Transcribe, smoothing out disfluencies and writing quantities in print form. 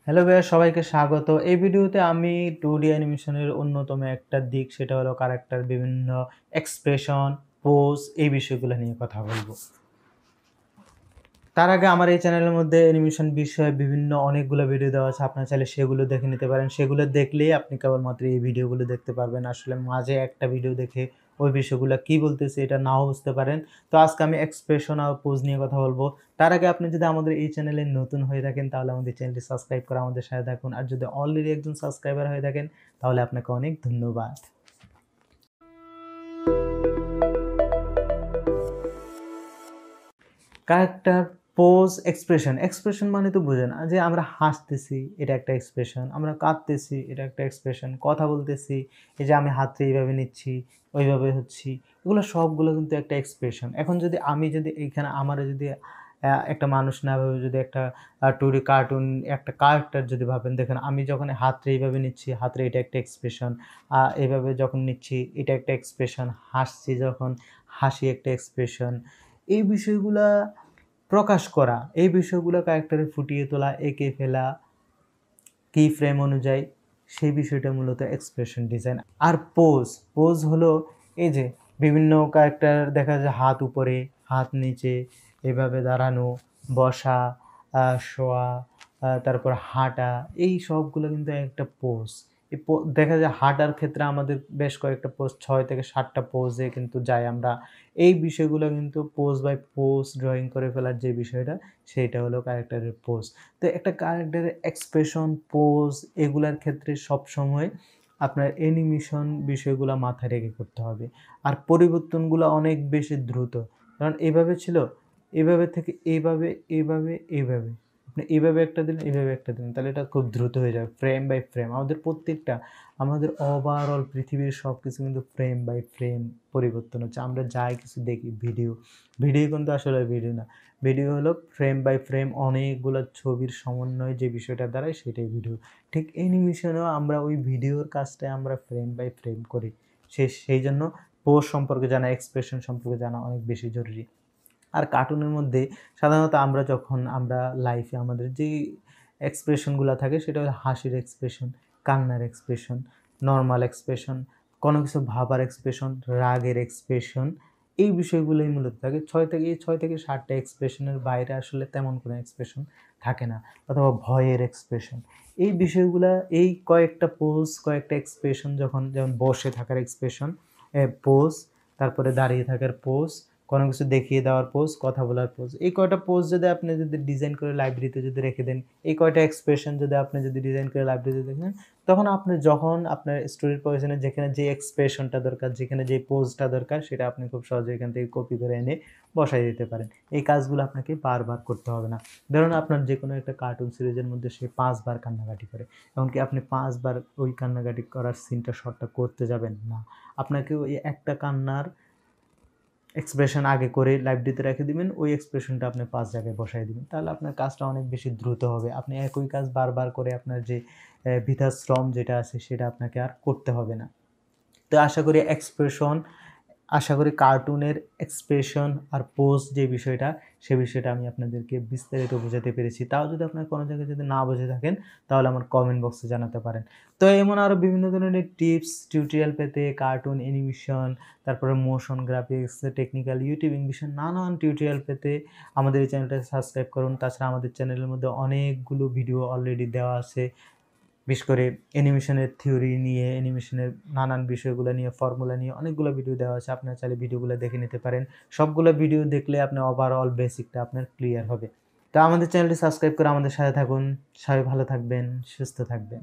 Hello ভাইয়া, সবাইকে স্বাগত। এই ভিডিওতে আমি 2D অ্যানিমেশনের অন্যতম একটা দিক সেটা হলো ক্যারেক্টার বিভিন্ন এক্সপ্রেশন, পোজ এই বিষয়গুলো নিয়ে কথা বলব। তার আগে আমার এই চ্যানেলের মধ্যে অ্যানিমেশন বিষয়ে বিভিন্ন অনেকগুলো ভিডিও দেওয়া আছে। আপনারা চাইলে সেগুলো দেখে নিতে পারেন। সেগুলো দেখলেই আপনি কেবলমাত্র এই ভিডিওগুলো দেখতে পারবেন। আসলে মাঝে একটা ভিডিও দেখে ওই বিষয়গুলো কী বলতেছে এটা নাও বুঝতে পারেন। তো আজকে আমি এক্সপ্রেশন আর পোজ নিয়ে কথা বলব। তার আগে আপনি যদি আমাদের এই চ্যানেলে নতুন হয়ে থাকেন তাহলে আমাদের চ্যানেলটি সাবস্ক্রাইব করে আমাদের সাথে থাকুন। আর যদি অলরেডি একজন সাবস্ক্রাইবার হয়ে থাকেন তাহলে আপনাকে অনেক ধন্যবাদ। ক্যারেক্টার, পোজ, এক্সপ্রেশন মানে তো বোঝেন যে আমরা হাসতেছি এটা একটা এক্সপ্রেশন, আমরা কাঁদতেছি এটা একটা এক্সপ্রেশন, কথা বলতেছি এই যে আমি হাতটা এইভাবে নিচ্ছি ওইভাবে হচ্ছি, এগুলো সবগুলো কিন্তু একটা এক্সপ্রেশন। এখন যদি আমি যদি এইখানে আমারে যদি একটা মানুষ না ভাবে যদি একটা টুরি কার্টুন একটা ক্যারেক্টার যদি ভাবেন, দেখেন আমি যখন হাতটা এইভাবে নিচ্ছি হাতটা এটা একটা এক্সপ্রেশন, এইভাবে যখন নিচ্ছি এটা একটা এক্সপ্রেশন, হাসছি যখন হাসি একটা এক্সপ্রেশন। এই বিষয়গুলা প্রকাশ করা, এই বিষয়গুলো ক্যারেক্টারে ফুটিয়ে তোলা, এঁকে ফেলা কি ফ্রেম অনুযায়ী সেই বিষয়টা মূলত এক্সপ্রেশন ডিজাইন। আর পোজ হলো এই যে বিভিন্ন ক্যারেক্টার দেখা যায় হাত উপরে হাত নিচে এভাবে দাঁড়ানো, বসা, শোয়া, তারপর হাঁটা, এই সবগুলো কিন্তু একটা পোজ। এই দেখা যায় হাঁটার ক্ষেত্রে আমাদের বেশ কয়েকটা পোজ 6 থেকে 7টা পোজে কিন্তু যাই আমরা। এই বিষয়গুলো কিন্তু পোজ বাই পোজ ড্রয়িং করে ফেলার যে বিষয়টা সেইটা হলো ক্যারেক্টারের পোজ। তো একটা ক্যারেক্টারের এক্সপ্রেশন, পোজ এগুলার ক্ষেত্রে সবসময় আপনার অ্যানিমেশন বিষয়গুলো মাথায় রেখে করতে হবে। আর পরিবর্তনগুলো অনেক বেশি দ্রুত। কারণ এভাবে ছিল, এভাবে থেকে এভাবে, এভাবে, এভাবে। আপনি এভাবে একটা দিলেন, এভাবে একটা দিলেন। তাহলে এটা খুব দ্রুত হয়ে যাবে ফ্রেম বাই ফ্রেম। আমাদের প্রত্যেকটা আমাদের ওভারঅল পৃথিবীর সবকিছু কিন্তু ফ্রেম বাই ফ্রেম পরিবর্তন হচ্ছে। আমরা যাই কিছু দেখি ভিডিও কিন্তু আসলে ভিডিও না। ভিডিও হলো ফ্রেম বাই ফ্রেম অনেকগুলো ছবির সমন্বয়ে যে বিষয়টা দাঁড়ায় সেটাই ভিডিও। ঠিক অ্যানিমেশনেও আমরা ওই ভিডিওর কাজটাই আমরা ফ্রেম বাই ফ্রেম করি। সেই জন্য পোজ সম্পর্কে জানা, এক্সপ্রেশন সম্পর্কে জানা অনেক বেশি জরুরি। আর কার্টুনের মধ্যে সাধারণত আমরা যখন আমরা লাইফে আমাদের যেই এক্সপ্রেশনগুলো থাকে সেটা হলো হাসির এক্সপ্রেশন, কান্নার এক্সপ্রেশন, নরমাল এক্সপ্রেশন, কোনো কিছু ভাবার এক্সপ্রেশন, রাগের এক্সপ্রেশন, এই বিষয়গুলোই মূলত থাকে। 6 থেকে 7টা এক্সপ্রেশনের বাইরে আসলে তেমন কোনো এক্সপ্রেশন থাকে না, অথবা ভয়ের এক্সপ্রেশন। এই বিষয়গুলা এই কয়েকটা পোজ, কয়েকটা এক্সপ্রেশন যেমন বসে থাকার এক্সপ্রেশন, পোজ, তারপরে দাঁড়িয়ে থাকার পোজ, কোনো কিছু দেখিয়ে দেওয়ার পোজ, কথা বলার পোজ। এই কয়টা পোজ যদি আপনি যদি ডিজাইন করে লাইব্রেরিতে যদি রেখে দেন, এই কয়টা এক্সপ্রেশন যদি আপনি যদি ডিজাইন করে লাইব্রেরিতে দেখেন, তখন আপনি যখন আপনার স্টোরির প্রয়োজনে যেখানে যে এক্সপ্রেশনটা দরকার, যেখানে যে পোজটা দরকার সেটা আপনি খুব সহজে এখান থেকে কপি করে এনে বসায় দিতে পারেন। এই কাজগুলো আপনাকে বারবার করতে হবে না। ধরুন আপনার যেকোনো একটা কার্টুন সিরিজের মধ্যে সে 5 বার কান্নাকাটি করে। এমনকি আপনি 5 বার ওই কান্নাকাটি করার সিনটা শটটা করতে যাবেন না। আপনাকে ওই একটা কান্নার এক্সপ্রেশন আগে করে লাইব্রেরিতে রেখে দিবেন, ওই এক্সপ্রেশনটা আপনি 5 জায়গায় বসায় দিবেন। তাহলে আপনার কাজটা অনেক বেশি দ্রুত হবে। আপনি একই কাজ বারবার করে আপনার যে বৃথা শ্রম যেটা আছে সেটা আপনাকে আর করতে হবে না। তো আশা করি কার্টুনের এক্সপ্রেশন আর পোজ যে বিষয়টা, সে বিষয়টা আমি আপনাদেরকে বিস্তারিত বোঝাতে পেরেছি। তাও যদি আপনার কোনো জায়গায় যদি না বুঝে থাকেন তাহলে আমার কমেন্ট বক্সে জানাতে পারেন। তো এমন আরও বিভিন্ন ধরনের টিপস, টিউটোরিয়াল পেতে কার্টুন, অ্যানিমেশন, তারপরে মোশন গ্রাফিক্স, টেকনিক্যাল, ইউটিউবিং বিষয়ে নানান টিউটোরিয়াল পেতে আমাদের এই চ্যানেলটা সাবস্ক্রাইব করুন। তাছাড়া আমাদের চ্যানেলের মধ্যে অনেকগুলো ভিডিও অলরেডি দেওয়া আছে। বিশেষ করে অ্যানিমেশনের থিওরি নিয়ে, অ্যানিমেশনের নানান বিষয়গুলো নিয়ে, ফর্মুলা নিয়ে অনেকগুলো ভিডিও দেওয়া আছে। আপনারা চাইলে ভিডিওগুলো দেখে নিতে পারেন। সবগুলো ভিডিও দেখলে আপনার ওভারঅল বেসিকটা আপনার ক্লিয়ার হবে। তো আমাদের চ্যানেলটি সাবস্ক্রাইব করে আমাদের সাথে থাকুন। সবাই ভালো থাকবেন, সুস্থ থাকবেন।